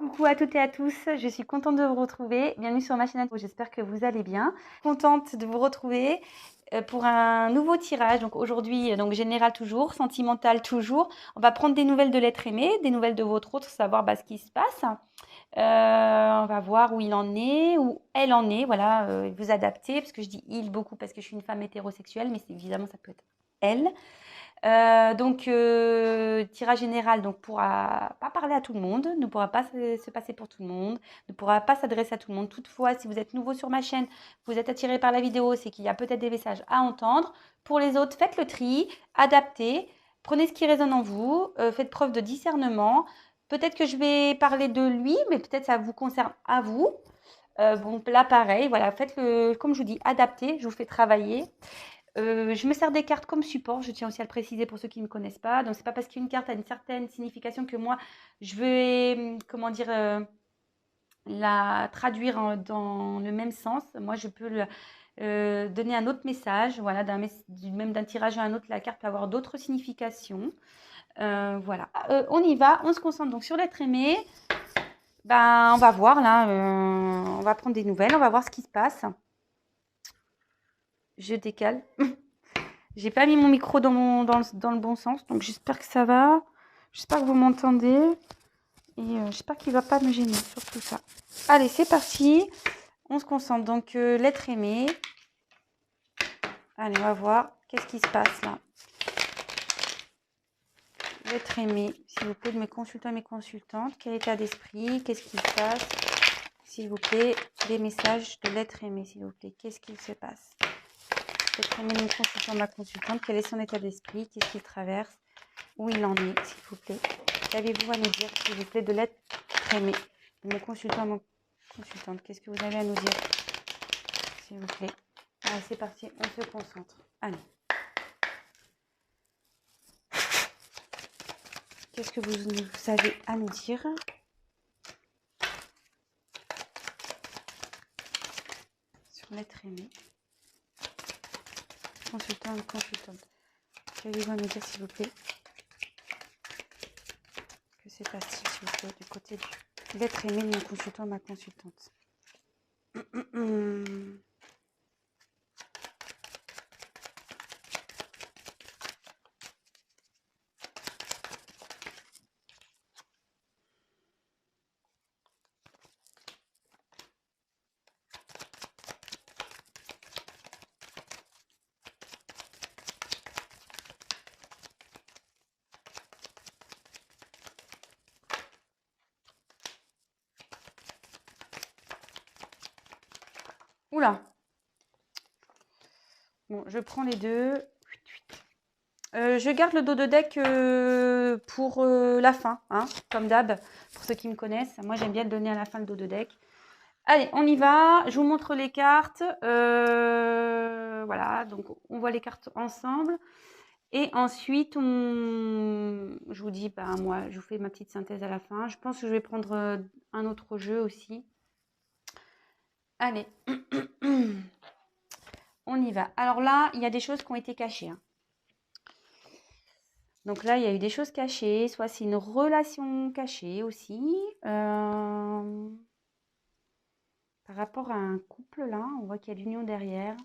Coucou à toutes et à tous, je suis contente de vous retrouver. Bienvenue sur ma chaîne, j'espère que vous allez bien. Contente de vous retrouver pour un nouveau tirage. Donc aujourd'hui, général toujours, sentimental toujours. On va prendre des nouvelles de l'être aimé, des nouvelles de votre autre, savoir ce qui se passe. On va voir où il en est, où elle en est, voilà, vous adapter, parce que je dis il beaucoup parce que je suis une femme hétérosexuelle, mais évidemment ça peut être elle. Tirage général donc pourra pas parler à tout le monde, ne pourra pas se passer pour tout le monde, ne pourra pas s'adresser à tout le monde. Toutefois, si vous êtes nouveau sur ma chaîne, vous êtes attiré par la vidéo, c'est qu'il y a peut-être des messages à entendre. Pour les autres, faites le tri, adaptez, prenez ce qui résonne en vous, faites preuve de discernement. Peut-être que je vais parler de lui, mais peut-être ça vous concerne à vous. Bon, là, pareil, voilà, faites-le, comme je vous dis, adaptez, je vous fais travailler. Je me sers des cartes comme support, je tiens aussi à le préciser pour ceux qui ne me connaissent pas. Donc, c'est pas parce qu'une carte a une certaine signification que moi, je vais, comment dire, la traduire dans le même sens. Moi, je peux donner un autre message. Voilà, même d'un tirage à un autre, la carte peut avoir d'autres significations. Voilà, on y va, on se concentre donc sur l'être aimé. Ben, on va voir là, on va prendre des nouvelles, on va voir ce qui se passe. Je décale. J'ai pas mis mon micro dans le bon sens, donc j'espère que ça va. J'espère que vous m'entendez. Et j'espère qu'il va pas me gêner sur tout ça. Allez, c'est parti. On se concentre. Donc, l'être aimé. Allez, on va voir. Qu'est-ce qui se passe là? L'être aimé. S'il vous plaît, de mes consultants et mes consultantes. Quel état d'esprit? Qu'est-ce qui se passe? S'il vous plaît, des messages de l'être aimé, s'il vous plaît. Qu'est-ce qu'il se passe? L'être aimé de mon consultant, ma consultante. Quel est son état d'esprit? Qu'est-ce qu'il traverse? Où il en est, s'il vous plaît. Qu'avez-vous à nous dire, s'il vous plaît, de l'être aimé de mon consultant, mon consultante? Qu'est-ce que vous avez à nous dire, s'il vous plaît? Allez, c'est parti, on se concentre. Allez. Qu'est-ce que vous avez à nous dire? Sur l'être aimé. Consultant et consultante. Qu'avez-vous à nous dire, s'il vous plaît? Que c'est passé, s'il vous plaît, du côté de l'être aimé de mon consultant, ma consultante. Oula. Bon, je prends les deux. Je garde le dos de deck pour la fin, hein, comme d'hab, pour ceux qui me connaissent. Moi, j'aime bien le donner à la fin, le dos de deck. Allez, on y va. Je vous montre les cartes. Voilà, donc on voit les cartes ensemble. Et ensuite, je vous dis, moi, je vous fais ma petite synthèse à la fin. Je pense que je vais prendre un autre jeu aussi. Allez, on y va. Alors là, il y a des choses qui ont été cachées, hein. Donc là, il y a eu des choses cachées, soit c'est une relation cachée aussi. Par rapport à un couple, là, on voit qu'il y a l'union derrière.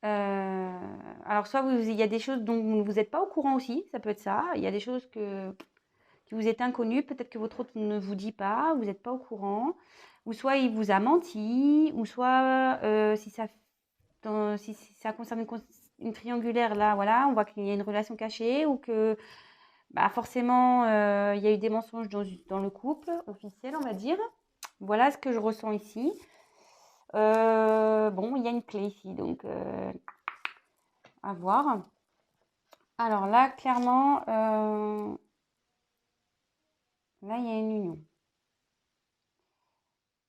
Alors soit il y a des choses dont vous n'êtes pas au courant aussi, ça peut être ça. Il y a des choses qui vous est inconnues, peut-être que votre autre ne vous dit pas, vous n'êtes pas au courant. Ou soit il vous a menti, ou soit si ça concerne une triangulaire, là, voilà, on voit qu'il y a une relation cachée ou que forcément, il y a eu des mensonges dans le couple officiel, on va dire. Voilà ce que je ressens ici. Bon, il y a une clé ici, donc à voir. Alors là, clairement, là, il y a une union.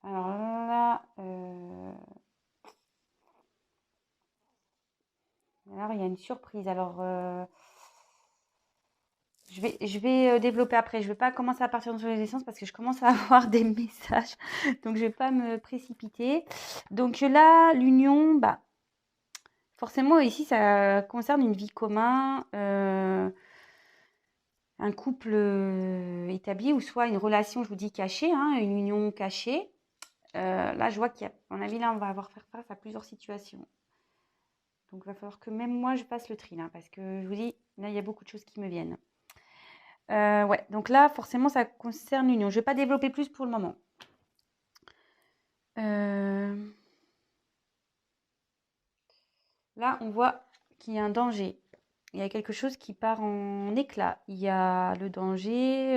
Alors là, il y a une surprise. Alors, je vais développer après. Je ne vais pas commencer à partir sur les essences parce que je commence à avoir des messages. Donc, je ne vais pas me précipiter. Donc là, l'union, forcément, ici, ça concerne une vie commune. un couple établi ou soit une relation, je vous dis, cachée, hein, une union cachée. Là, je vois qu'il y a, à mon avis, là, on va avoir faire face à plusieurs situations. Donc, il va falloir que même moi, je fasse le tri, là, parce que je vous dis, là, il y a beaucoup de choses qui me viennent. Ouais, donc là, forcément, ça concerne l'union. Je ne vais pas développer plus pour le moment. Là, on voit qu'il y a un danger. Il y a quelque chose qui part en éclat. Il y a le danger.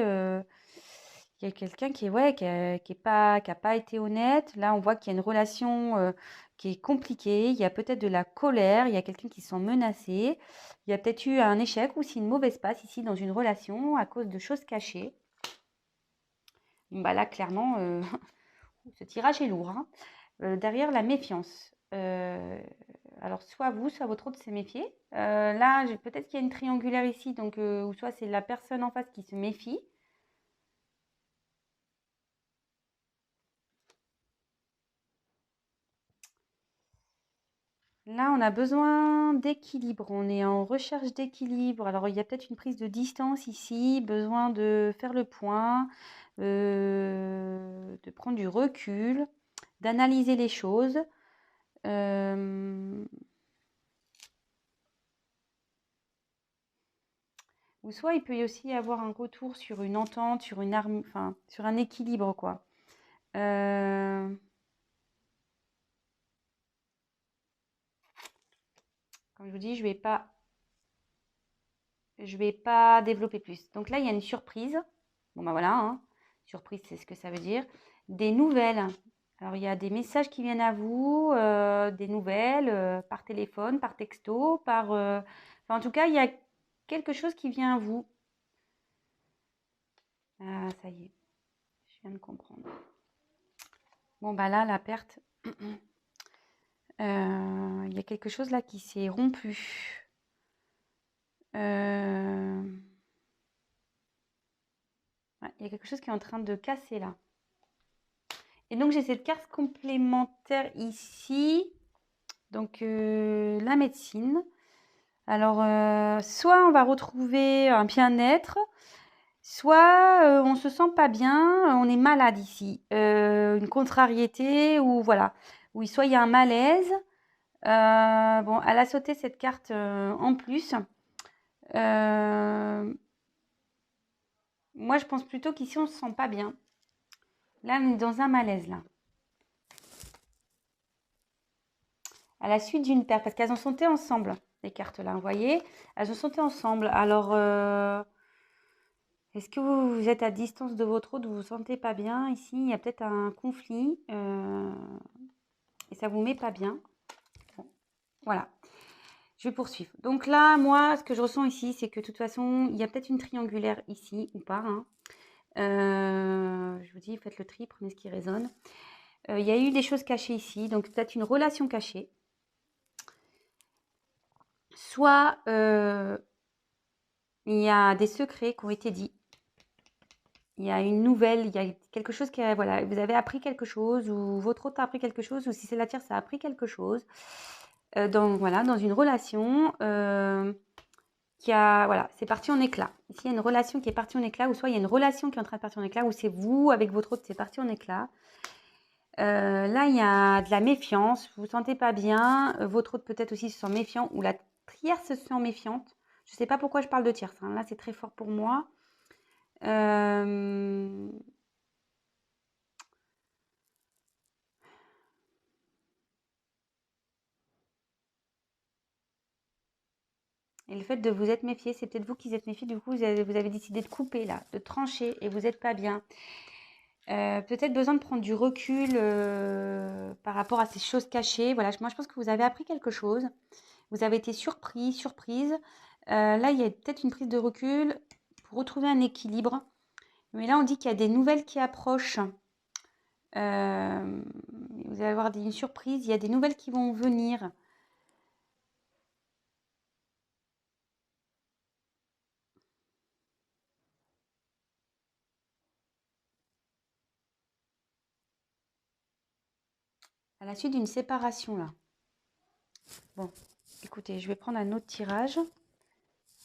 Il y a quelqu'un qui a pas été honnête. Là, on voit qu'il y a une relation qui est compliquée. Il y a peut-être de la colère. Il y a quelqu'un qui se sent menacé. Il y a peut-être eu un échec ou si une mauvaise passe ici dans une relation à cause de choses cachées. Bah là, clairement, ce tirage est lourd, hein. Derrière, la méfiance. Alors, soit vous, soit votre autre s'est méfié. Là, peut-être qu'il y a une triangulaire ici, donc, ou soit c'est la personne en face qui se méfie. Là, on a besoin d'équilibre. On est en recherche d'équilibre. Alors, il y a peut-être une prise de distance ici, besoin de faire le point, de prendre du recul, d'analyser les choses. Ou soit il peut y aussi y avoir un retour sur une entente, sur une enfin, sur un équilibre, quoi. Comme je vous dis, je vais pas développer plus. Donc là, il y a une surprise. Bon, bah voilà, hein. Surprise, c'est ce que ça veut dire. Des nouvelles. Alors, il y a des messages qui viennent à vous, des nouvelles, par téléphone, par texto, enfin, en tout cas, il y a quelque chose qui vient à vous. Ah, ça y est, je viens de comprendre. Bon, bah là, la perte. Il y a quelque chose là qui s'est rompu. Ouais, il y a quelque chose qui est en train de casser là. Et donc j'ai cette carte complémentaire ici. Donc la médecine. Alors soit on va retrouver un bien-être, soit on se sent pas bien, on est malade ici. Une contrariété ou voilà. Oui, soit il y a un malaise. Bon, elle a sauté cette carte en plus. Moi, je pense plutôt qu'ici, on ne se sent pas bien. Là, on est dans un malaise, là. À la suite d'une perte, parce qu'elles ont sauté ensemble, les cartes-là, vous voyez. Elles ont sauté ensemble. Alors, est-ce que vous êtes à distance de votre autre, vous ne vous sentez pas bien? Ici, il y a peut-être un conflit et ça ne vous met pas bien. Bon, voilà. Je vais poursuivre. Donc là, moi, ce que je ressens ici, c'est que de toute façon, il y a peut-être une triangulaire ici ou pas, hein. Je vous dis, faites le tri, prenez ce qui résonne. Il y a eu des choses cachées ici, donc peut-être une relation cachée. Soit il y a des secrets qui ont été dits. Il y a une nouvelle, il y a quelque chose qui voilà, vous avez appris quelque chose ou votre autre a appris quelque chose ou si c'est la tierce, ça a appris quelque chose. Voilà, dans une relation qui a, voilà, c'est parti en éclat. Ici, il y a une relation qui est partie en éclat ou soit il y a une relation qui est en train de partir en éclat ou c'est vous avec votre autre, c'est parti en éclat. Là, il y a de la méfiance, vous ne vous sentez pas bien, votre autre peut-être aussi se sent méfiant ou la tierce se sent méfiante. Je ne sais pas pourquoi je parle de tierce, hein. Là, c'est très fort pour moi. Et le fait de vous être méfié, c'est peut-être vous qui êtes méfié, du coup, vous avez décidé de couper là, de trancher et vous n'êtes pas bien. Peut-être besoin de prendre du recul par rapport à ces choses cachées. Voilà, moi, je pense que vous avez appris quelque chose. Vous avez été surpris, surprise. Là, il y a peut-être une prise de recul pour retrouver un équilibre. Mais là, on dit qu'il y a des nouvelles qui approchent. Vous allez avoir une surprise. Il y a des nouvelles qui vont venir. À la suite d'une séparation, là. Bon, écoutez, je vais prendre un autre tirage.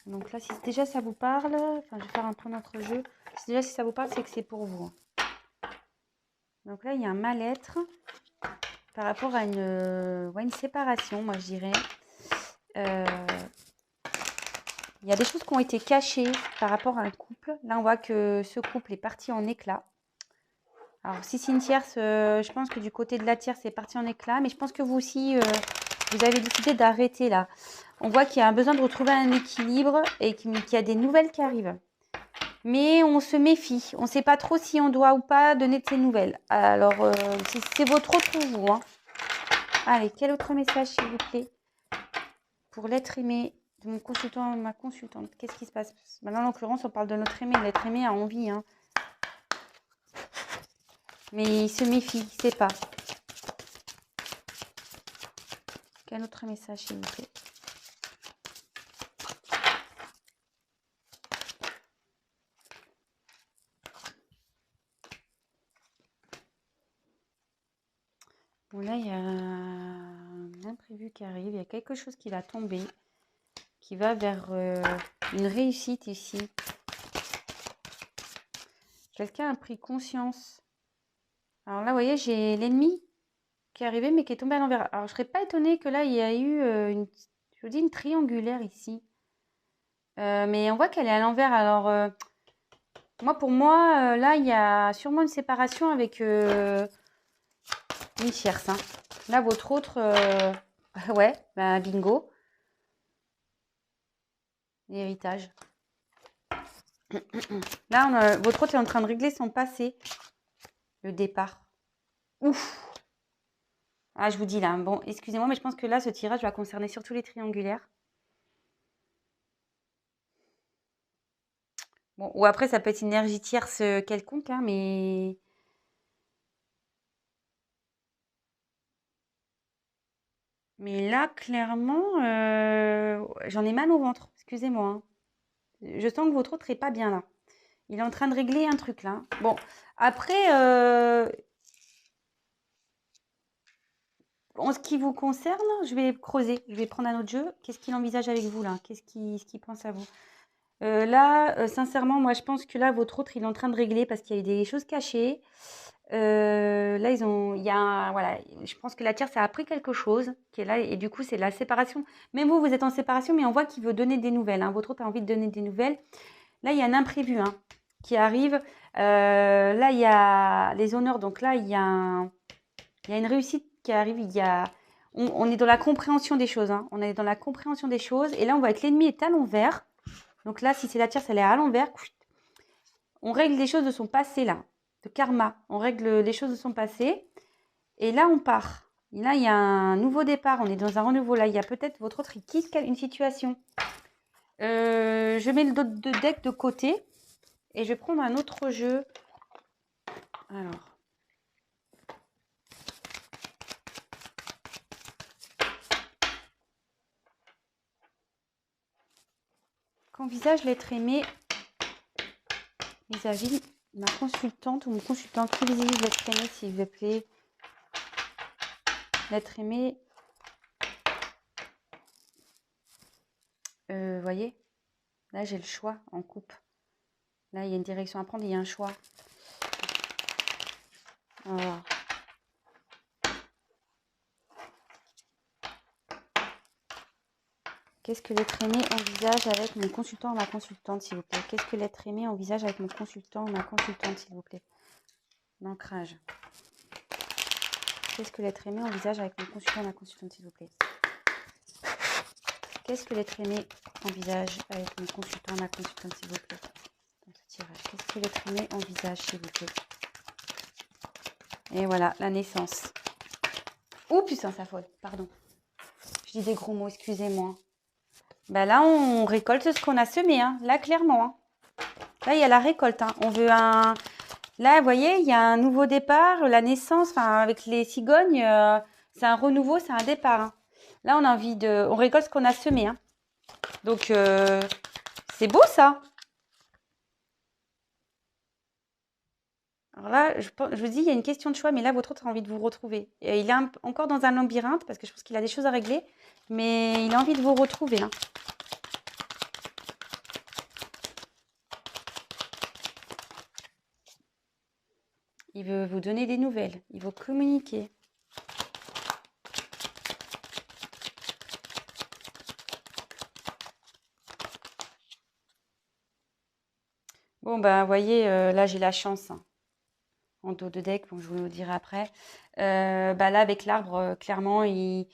Donc là, si déjà ça vous parle, enfin, je vais faire un peu notre jeu. Si ça vous parle, c'est que c'est pour vous. Donc là, il y a un mal-être par rapport à une séparation, moi je dirais. Il y a des choses qui ont été cachées par rapport à un couple. Là, on voit que ce couple est parti en éclats. Alors, si c'est une tierce, je pense que du côté de la tierce, c'est parti en éclats. Mais je pense que vous aussi, vous avez décidé d'arrêter là. On voit qu'il y a un besoin de retrouver un équilibre et qu'il y a des nouvelles qui arrivent. Mais on se méfie. On ne sait pas trop si on doit ou pas donner de ces nouvelles. Alors, c'est votre rôle pour vous. Hein. Allez, quel autre message, s'il vous plaît, pour l'être aimé de mon consultant, ma consultante. Qu'est-ce qui se passe? Maintenant, en l'occurrence, on parle de notre aimé. L'être aimé a envie. Hein. Mais il se méfie, il ne sait pas. Quel autre message, s'il vous plaît? Bon, là, il y a un imprévu qui arrive. Il y a quelque chose qui va tomber, qui va vers une réussite ici. Quelqu'un a pris conscience. Alors là, vous voyez, j'ai l'ennemi qui est arrivé, mais qui est tombé à l'envers. Alors, je ne serais pas étonnée que là, il y a eu je vous dis, une triangulaire ici. Mais on voit qu'elle est à l'envers. Alors, pour moi, là, il y a sûrement une séparation avec une tierce. Hein. Là, votre autre, ouais, bah, bingo. L'héritage. Là, votre autre est en train de régler son passé. Le départ. Ouf. Ah, je vous dis là, bon, excusez-moi, mais je pense que là, ce tirage va concerner surtout les triangulaires. Bon, ou après, ça peut être une énergie tierce quelconque, hein, mais... Mais là, clairement, j'en ai mal au ventre. Excusez-moi. Hein. Je sens que votre autre n'est pas bien là. Il est en train de régler un truc là. Bon, après, en ce qui vous concerne, je vais creuser. Je vais prendre un autre jeu. Qu'est-ce qu'il envisage avec vous là? Qu'est-ce qu'il pense à vous? Là, sincèrement, moi, je pense que là, votre autre, il est en train de régler parce qu'il y a eu des choses cachées. Là, voilà, je pense que la tierce a appris quelque chose qui est là et du coup, c'est la séparation. Même vous, vous êtes en séparation, mais on voit qu'il veut donner des nouvelles. Hein. Votre autre a envie de donner des nouvelles. Là, il y a un imprévu hein, qui arrive. Là, il y a les honneurs. Donc là, il y a une réussite qui arrive. On est dans la compréhension des choses. Hein. On est dans la compréhension des choses. Et là, on voit que l'ennemi est à l'envers. Donc là, si c'est la tierce, elle est à l'envers. On règle les choses de son passé, là. De karma. On règle les choses de son passé. Et là, on part. Et là, il y a un nouveau départ. On est dans un renouveau. Là, il y a peut-être votre autre qui quitte une situation. Je mets le deck de côté. Et je vais prendre un autre jeu. Alors. Qu'envisage l'être aimé vis-à-vis ma consultante ou mon consultant? Qui visite l'être aimé, s'il vous plaît? L'être aimé. Voyez, là, j'ai le choix en coupe. Là, il y a une direction à prendre, il y a un choix. Voilà. Qu'est-ce que l'être aimé envisage avec mon consultant ou ma consultante, s'il vous plaît? Qu'est-ce que l'être aimé envisage avec mon consultant ou ma consultante, s'il vous plaît? L'ancrage. Qu'est-ce que l'être aimé envisage avec mon consultant ou ma consultante, s'il vous plaît? Qu'est-ce que l'être aimé envisage avec mon consultant ou ma consultante, s'il vous plaît? Dans ce tirage. Qu'est-ce que l'être aimé envisage, s'il vous plaît? Et voilà, la naissance. Oh putain, ça faute, pardon. Je dis des gros mots, excusez-moi. Ben là, on récolte ce qu'on a semé, hein. Là, clairement. Hein. Là, il y a la récolte. Hein. On veut un... Là, vous voyez, il y a un nouveau départ, la naissance, enfin, avec les cigognes, c'est un renouveau, c'est un départ. Hein. Là, on a envie de... On récolte ce qu'on a semé. Hein. Donc, c'est beau, ça. Alors là, je vous dis, il y a une question de choix, mais là, votre autre a envie de vous retrouver. Et il est encore dans un labyrinthe, parce que je pense qu'il a des choses à régler, mais il a envie de vous retrouver. Hein. Il veut vous donner des nouvelles. Il veut communiquer. Bon, bah, vous voyez, là, j'ai la chance, hein, en dos de deck. Bon, je vous le dirai après. Bah, là, avec l'arbre, clairement, il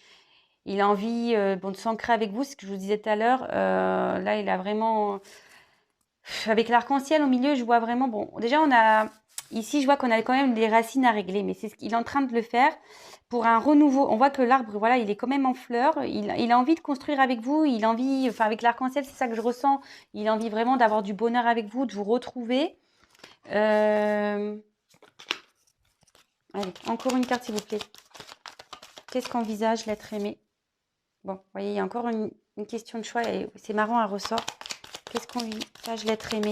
a envie bon, de s'ancrer avec vous, ce que je vous disais tout à l'heure. Là, il a vraiment... Avec l'arc-en-ciel au milieu, je vois vraiment... Bon, déjà, on a... Ici, je vois qu'on a quand même des racines à régler, mais c'est ce qu'il est en train de le faire pour un renouveau. On voit que l'arbre, voilà, il est quand même en fleurs. Il a envie de construire avec vous. Il a envie... Enfin, avec l'arc-en-ciel, c'est ça que je ressens. Il a envie vraiment d'avoir du bonheur avec vous, de vous retrouver. Allez, encore une carte, s'il vous plaît. Qu'est-ce qu'envisage l'être aimé? Bon, vous voyez, il y a encore une question de choix et c'est marrant, elle ressort. Qu'est-ce qu'envisage l'être aimé?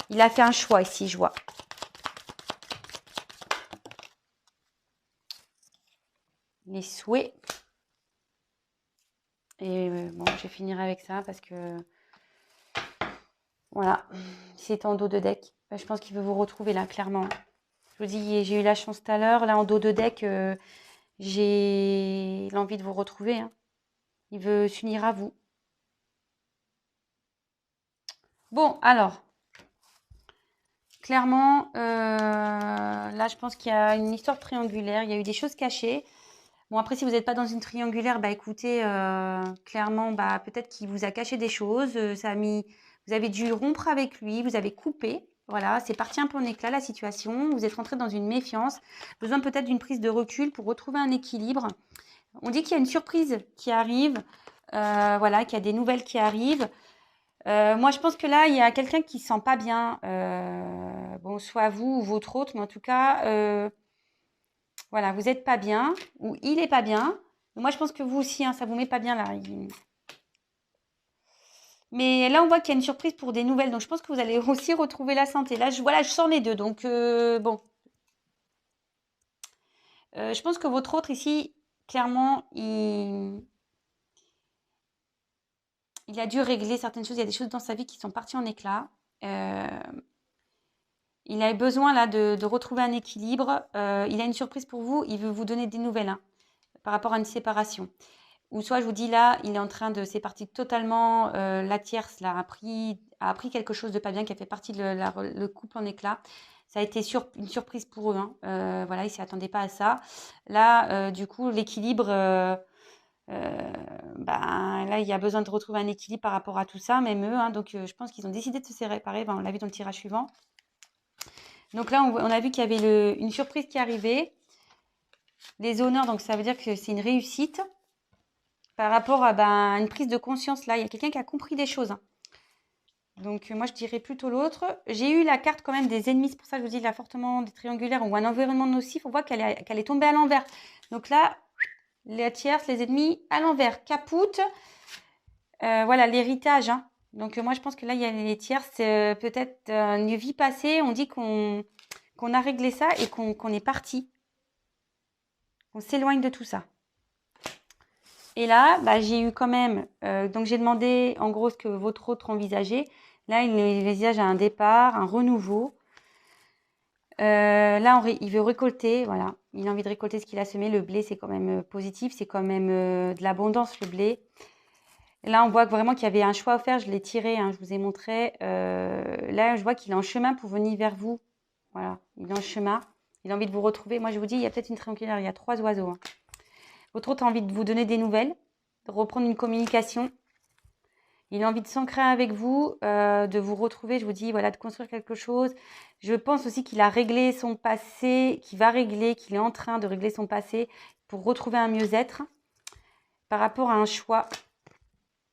Il a fait un choix ici, je vois. Les souhaits. Et bon, je vais finir avec ça parce que... Voilà, c'est en dos de deck. Je pense qu'il veut vous retrouver là, clairement. Je vous dis, j'ai eu la chance tout à l'heure. Là, en dos de deck, j'ai l'envie de vous retrouver. Hein. Il veut s'unir à vous. Bon, alors... Clairement, là, je pense qu'il y a une histoire triangulaire. Il y a eu des choses cachées. Bon, après, si vous n'êtes pas dans une triangulaire, bah écoutez, clairement, bah peut-être qu'il vous a caché des choses. Vous avez dû rompre avec lui, vous avez coupé. Voilà, c'est parti un peu en éclat la situation. Vous êtes rentré dans une méfiance. Besoin peut-être d'une prise de recul pour retrouver un équilibre. On dit qu'il y a une surprise qui arrive. Voilà, qu'il y a des nouvelles qui arrivent. Moi, je pense que là, il y a quelqu'un qui ne se sent pas bien. Bon, soit vous ou votre autre, mais en tout cas, voilà, vous n'êtes pas bien ou il n'est pas bien. Moi, je pense que vous aussi, hein, ça ne vous met pas bien là. Mais là, on voit qu'il y a une surprise pour des nouvelles. Donc, je pense que vous allez aussi retrouver la santé. Là, voilà, je sens les deux. Donc, bon. Je pense que votre autre ici, clairement, il a dû régler certaines choses. Il y a des choses dans sa vie qui sont parties en éclats. Il a besoin là de retrouver un équilibre. Il a une surprise pour vous. Il veut vous donner des nouvelles hein, par rapport à une séparation. Ou soit je vous dis là, il est en train de... C'est parti totalement... la tierce là, a appris quelque chose de pas bien qui a fait partie de le couple en éclat. Ça a été une surprise pour eux. Hein. Voilà, ils ne s'y attendaient pas à ça. Là, du coup, l'équilibre... ben, là, il y a besoin de retrouver un équilibre par rapport à tout ça, même eux. Hein, donc, je pense qu'ils ont décidé de se séparer. Ben, on l'a vu dans le tirage suivant. Donc là, on a vu qu'il y avait une surprise qui arrivait. Les honneurs, donc ça veut dire que c'est une réussite. Par rapport à une prise de conscience, là, il y a quelqu'un qui a compris des choses. Hein. Donc moi, je dirais plutôt l'autre. J'ai eu la carte quand même des ennemis. C'est pour ça que je vous dis là, fortement des triangulaires ou un environnement nocif. On voit qu'elle est tombée à l'envers. Donc là, les tierces, les ennemis à l'envers. Capoute. Voilà, l'héritage. Hein. Donc moi, je pense que là, il y a les tierces. Peut-être une vie passée. On dit qu'on a réglé ça et qu'on est parti. On s'éloigne de tout ça. Et là, bah, j'ai eu quand même... donc j'ai demandé en gros ce que votre autre envisageait. Là, il envisage un départ, un renouveau. Là, il veut récolter, voilà. Il a envie de récolter ce qu'il a semé. Le blé, c'est quand même positif. C'est quand même de l'abondance, le blé. Et là, on voit vraiment qu'il y avait un choix à faire. Je l'ai tiré, hein, je vous ai montré. Là, je vois qu'il est en chemin pour venir vers vous. Voilà, il est en chemin. Il a envie de vous retrouver. Moi, je vous dis, il y a peut-être une triangulaire. Il y a 3 oiseaux. Hein. Votre autre a envie de vous donner des nouvelles, de reprendre une communication. Il a envie de s'ancrer avec vous, de vous retrouver, je vous dis, voilà, de construire quelque chose. Je pense aussi qu'il a réglé son passé, qu'il est en train de régler son passé pour retrouver un mieux-être par rapport à un choix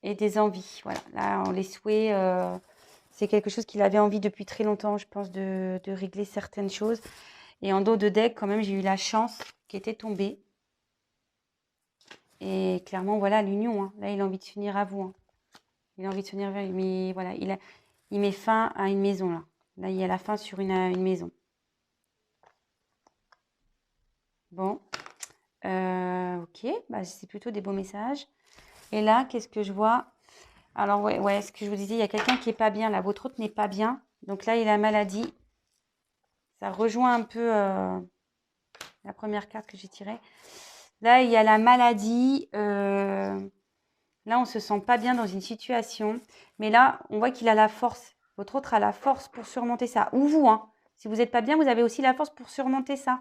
et des envies. Voilà, là, on les souhaite, c'est quelque chose qu'il avait envie depuis très longtemps, je pense, de régler certaines choses. Et en dos de deck, quand même, j'ai eu la chance qui était tombée. Et clairement, voilà, l'union. Hein. Là, il a envie de s'unir à vous. Hein. Il a envie de s'unir vers lui. Mais voilà, il met fin à une maison, là. Là, il y a la fin sur une maison. Bon. Ok. Bah, c'est plutôt des beaux messages. Et là, qu'est-ce que je vois? Alors, ouais, ce que je vous disais, il y a quelqu'un qui n'est pas bien, là. Votre autre n'est pas bien. Donc là, il a maladie. Ça rejoint un peu la première carte que j'ai tirée. Là, il y a la maladie. Là, on ne se sent pas bien dans une situation. Mais là, on voit qu'il a la force. Votre autre a la force pour surmonter ça. Ou vous, hein. Si vous n'êtes pas bien, vous avez aussi la force pour surmonter ça.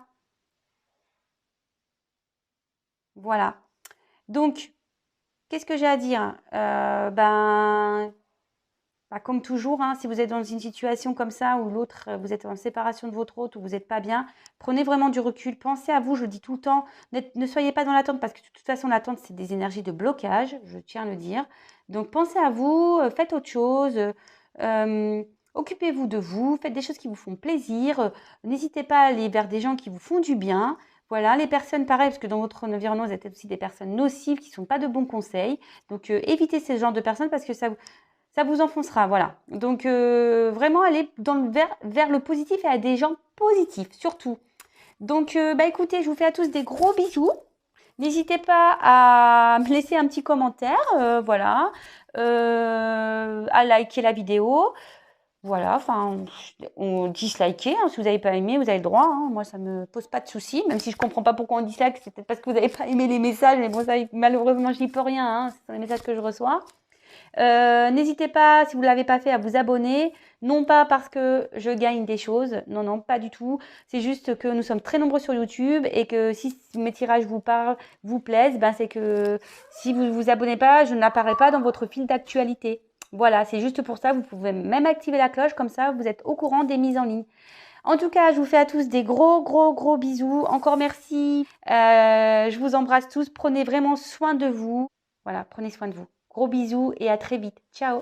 Voilà. Donc, qu'est-ce que j'ai à dire? Comme toujours, hein, si vous êtes dans une situation comme ça où l'autre, vous êtes en séparation de votre autre ou vous n'êtes pas bien, prenez vraiment du recul. Pensez à vous, je le dis tout le temps. Ne soyez pas dans l'attente parce que de toute façon, l'attente, c'est des énergies de blocage, je tiens à le dire. Donc, pensez à vous, faites autre chose. Occupez-vous de vous, faites des choses qui vous font plaisir. N'hésitez pas à aller vers des gens qui vous font du bien. Voilà, les personnes, pareil, parce que dans votre environnement, vous êtes aussi des personnes nocives qui ne sont pas de bons conseils. Donc, évitez ce genre de personnes parce que ça vous enfoncera, voilà. Donc, vraiment aller vers le positif et à des gens positifs, surtout. Donc, écoutez, je vous fais à tous des gros bisous. N'hésitez pas à me laisser un petit commentaire, voilà, à liker la vidéo. Voilà, enfin, on disliker, hein, si vous n'avez pas aimé, vous avez le droit. Hein. Moi, ça ne me pose pas de soucis, même si je ne comprends pas pourquoi on dislike, c'est peut-être parce que vous n'avez pas aimé les messages, mais bon, ça, malheureusement, je n'y peux rien, hein, ce sont les messages que je reçois. N'hésitez pas, si vous ne l'avez pas fait, à vous abonner. Non pas parce que je gagne des choses, non, non, pas du tout. C'est juste que nous sommes très nombreux sur YouTube et que si mes tirages vous parlent, vous plaisent, c'est que si vous ne vous abonnez pas, je n'apparais pas dans votre fil d'actualité. Voilà, c'est juste pour ça. Vous pouvez même activer la cloche, comme ça vous êtes au courant des mises en ligne. En tout cas, je vous fais à tous des gros, gros, gros bisous. Encore merci. Je vous embrasse tous. Prenez vraiment soin de vous. Voilà, prenez soin de vous. Gros bisous et à très vite. Ciao.